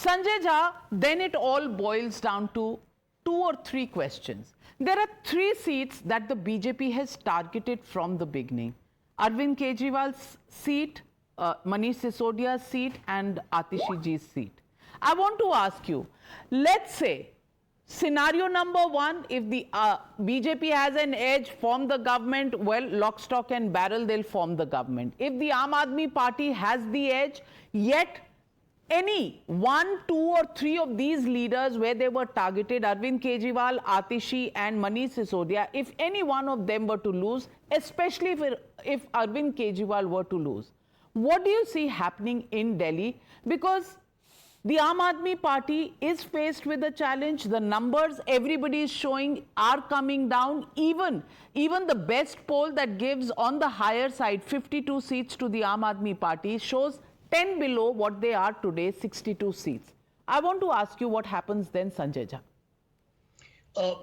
Sanjay Jha, then it all boils down to 2 or 3 questions. There are 3 seats that the BJP has targeted from the beginning. Arvind Kejriwal's seat, Manish Sisodia's seat and Atishi Ji's seat. I want to ask you, let's say, scenario number 1, if the BJP has an edge, form the government, well, lock, stock and barrel, they'll form the government. If the Aam Aadmi Party has the edge, yet any 1, 2 or 3 of these leaders where they were targeted, Arvind Kejriwal, Atishi and Manish Sisodia, if any one of them were to lose, especially if Arvind Kejriwal were to lose, what do you see happening in Delhi? Because the Aam Aadmi Party is faced with a challenge. The numbers everybody is showing are coming down. Even the best poll that gives on the higher side 52 seats to the Aam Aadmi Party shows 10 below what they are today, 62 seats. I want to ask you what happens then, Sanjay Jha.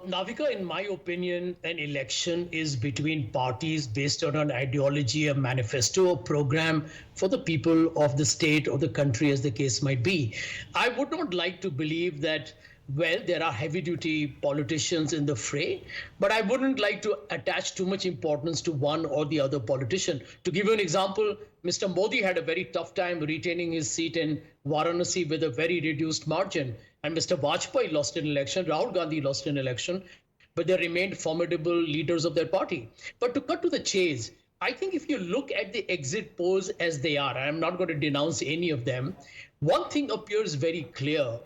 Navika, in my opinion, an election is between parties based on an ideology, a manifesto, a program for the people of the state or the country, as the case might be. I would not like to believe that, well, there are heavy-duty politicians in the fray, but I wouldn't like to attach too much importance to one or the other politician. To give you an example, Mr. Modi had a very tough time retaining his seat in Varanasi with a very reduced margin. And Mr. Vajpayee lost an election, Rahul Gandhi lost an election, but they remained formidable leaders of their party. But to cut to the chase, I think if you look at the exit polls as they are, I'm not going to denounce any of them, one thing appears very clear,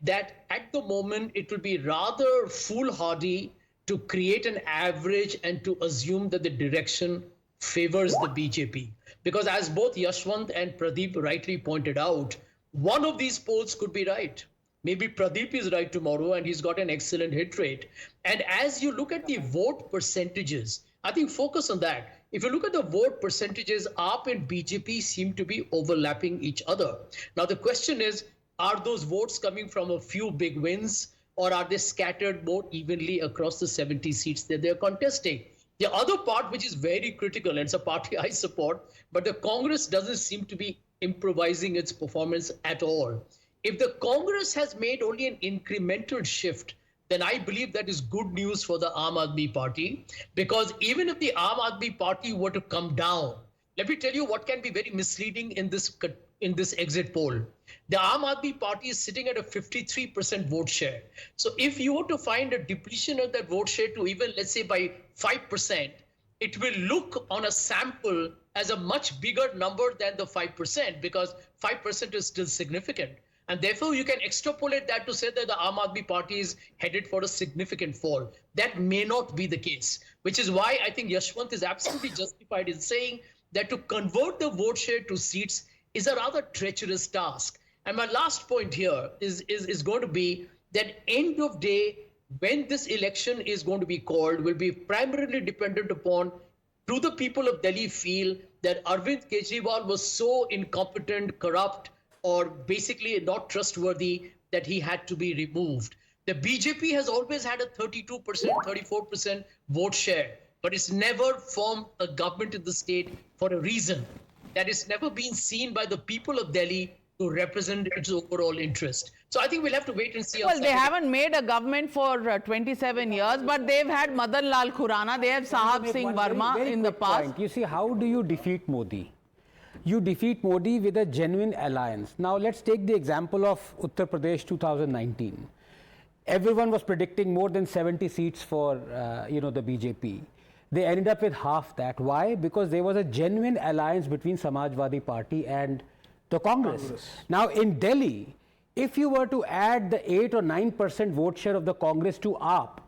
that at the moment it will be rather foolhardy to create an average and to assume that the direction favors the BJP. Because as both Yashwant and Pradeep rightly pointed out, one of these polls could be right. Maybe Pradeep is right tomorrow and he's got an excellent hit rate. And as you look at the vote percentages, I think focus on that. If you look at the vote percentages, AAP and BJP seem to be overlapping each other. Now the question is, are those votes coming from a few big wins or are they scattered more evenly across the 70 seats that they're contesting? The other part, which is very critical, and it's a party I support, but the Congress doesn't seem to be improvising its performance at all. If the Congress has made only an incremental shift, then I believe that is good news for the Aam Aadmi Party, because even if the Aam Aadmi Party were to come down, let me tell you what can be very misleading in this exit poll. The Aam Aadmi Party is sitting at a 53% vote share. So if you were to find a depletion of that vote share to even, let's say, by 5%, it will look on a sample as a much bigger number than the 5%, because 5% is still significant. And therefore, you can extrapolate that to say that the Aam Aadmi Party is headed for a significant fall. That may not be the case, which is why I think Yashwant is absolutely justified in saying that to convert the vote share to seats is a rather treacherous task. And my last point here is going to be that end of day, when this election is going to be called, will be primarily dependent upon, do the people of Delhi feel that Arvind Kejriwal was so incompetent, corrupt, or basically not trustworthy that he had to be removed. The BJP has always had a 32%, 34% vote share, but it's never formed a government in the state for a reason that it's never been seen by the people of Delhi to represent its overall interest. So I think we'll have to wait and see. Well, they haven't made a government for 27 years, but they've had Madan Lal Khurana, they have Sahab Singh Verma in the past. Point. You see, how do you defeat Modi? You defeat Modi with a genuine alliance. Now, let's take the example of Uttar Pradesh 2019. Everyone was predicting more than 70 seats for, the BJP. They ended up with half that. Why? Because there was a genuine alliance between Samajwadi Party and the Congress. Now, in Delhi, if you were to add the 8 or 9% vote share of the Congress to AAP,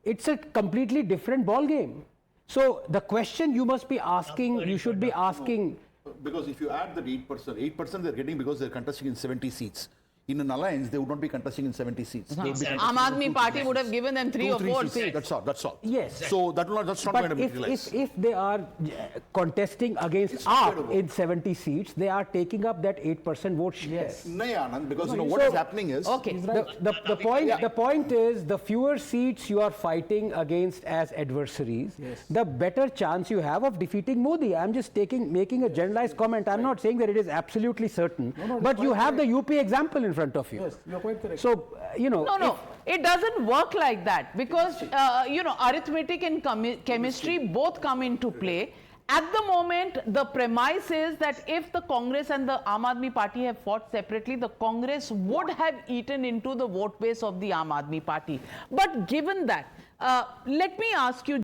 it's a completely different ballgame. So, the question you must be asking, you should be asking... Because if you add that 8% they're getting because they're contesting in 70 seats. In an alliance, they would not be contesting in 70 seats. Aam Aadmi Party would have given them 3 or 4 seats. That's all. Yes. So that's not going to materialize. If they are contesting against AAP in 70 seats, they are taking up that 8% vote share. Yes. No, Anand, because what is happening is... Okay. The point is, the fewer seats you are fighting against as adversaries, the better chance you have of defeating Modi. I'm just making a generalized comment. I'm not saying that it is absolutely certain. But you have the UP example in front of you. Yes, you're quite correct. So, No, it doesn't work like that because, arithmetic and chemistry both come into play. At the moment, the premise is that if the Congress and the Aam Aadmi Party have fought separately, the Congress would have eaten into the vote base of the Aam Aadmi Party. But given that, let me ask you,